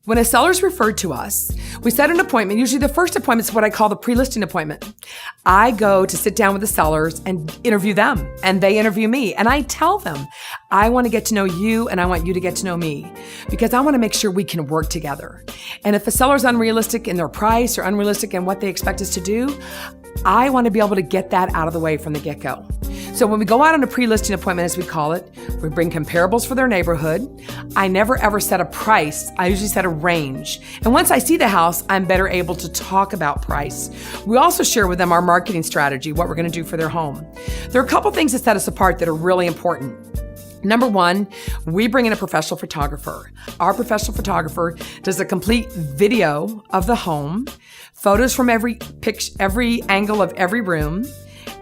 When a seller's referred to us, we set an appointment. Usually the first appointment is what I call the pre-listing appointment. I go to sit down with the sellers and interview them, and they interview me. And I tell them, I want to get to know you and I want you to get to know me because I want to make sure we can work together. And if a seller's unrealistic in their price or unrealistic in what they expect us to do, I want to be able to get that out of the way from the get-go. So when we go out on a pre-listing appointment, as we call it, we bring comparables for their neighborhood. I never ever set a price. I usually set a range. And once I see the house, I'm better able to talk about price. We also share with them our marketing strategy, what we're going to do for their home. There are a couple things that set us apart that are really important. Number one, we bring in a professional photographer. Our professional photographer does a complete video of the home, photos from every angle of every room,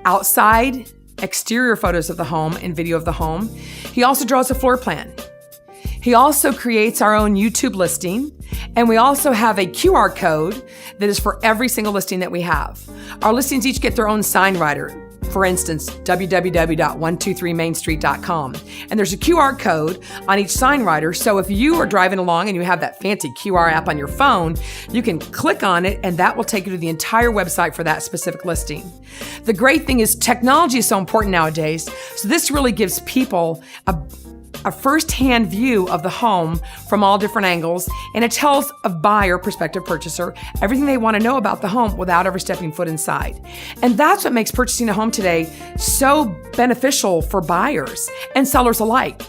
outside, exterior photos of the home and video of the home. He also draws a floor plan. He also creates our own YouTube listing, and we also have a QR code that is for every single listing that we have. Our listings each get their own sign writer. For instance, www.123mainstreet.com. And there's a QR code on each sign writer. So if you are driving along and you have that fancy QR app on your phone, you can click on it and that will take you to the entire website for that specific listing. The great thing is technology is so important nowadays. So this really gives people a first-hand view of the home from all different angles, and it tells a buyer, prospective purchaser, everything they want to know about the home without ever stepping foot inside. And that's what makes purchasing a home today so beneficial for buyers and sellers alike.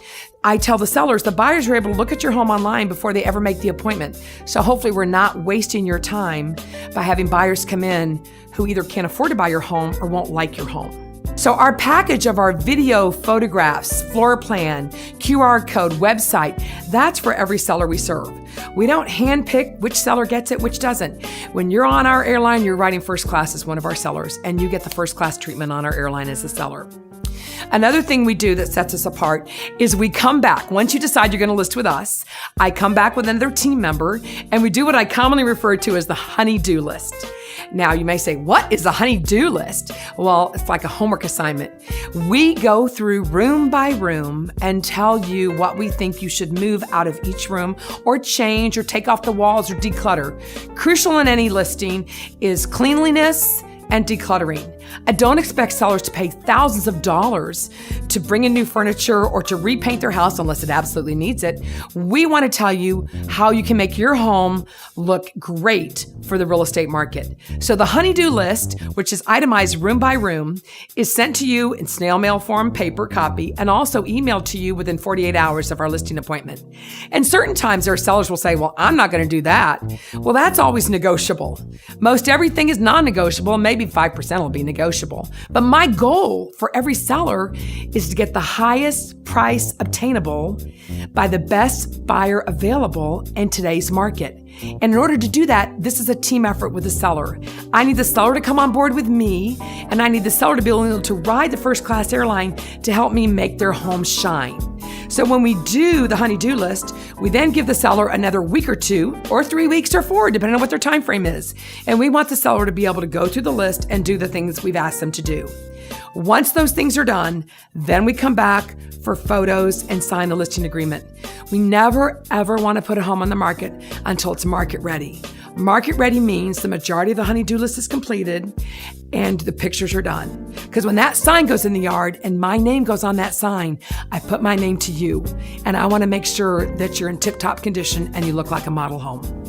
I tell the sellers, the buyers are able to look at your home online before they ever make the appointment. So hopefully we're not wasting your time by having buyers come in who either can't afford to buy your home or won't like your home. So our package of our video, photographs, floor plan, QR code, website, that's for every seller we serve. We don't handpick which seller gets it, which doesn't. When you're on our airline, you're riding first class as one of our sellers, and you get the first class treatment on our airline as a seller. Another thing we do that sets us apart is we come back. Once you decide you're going to list with us, I come back with another team member, and we do what I commonly refer to as the honey-do list. Now, you may say, what is a honey-do list? Well, it's like a homework assignment. We go through room by room and tell you what we think you should move out of each room or change or take off the walls or declutter. Crucial in any listing is cleanliness and decluttering. I don't expect sellers to pay thousands of dollars to bring in new furniture or to repaint their house unless it absolutely needs it. We want to tell you how you can make your home look great for the real estate market. So the honey-do list, which is itemized room by room, is sent to you in snail mail form, paper copy, and also emailed to you within 48 hours of our listing appointment. And certain times our sellers will say, well, I'm not going to do that. Well, that's always negotiable. Most everything is non-negotiable, and maybe 5% will be negotiable. But my goal for every seller is to get the highest price obtainable by the best buyer available in today's market. And in order to do that, this is a team effort with the seller. I need the seller to come on board with me, and I need the seller to be able to ride the first class airline to help me make their home shine. So when we do the honey-do list, we then give the seller another week or 2 or 3 weeks or 4, depending on what their time frame is. And we want the seller to be able to go through the list and do the things we've asked them to do. Once those things are done, then we come back for photos and sign the listing agreement. We never, ever want to put a home on the market until it's market ready. Market ready means the majority of the honey-do list is completed and the pictures are done. Because when that sign goes in the yard and my name goes on that sign, I put my name to you. And I want to make sure that you're in tip-top condition and you look like a model home.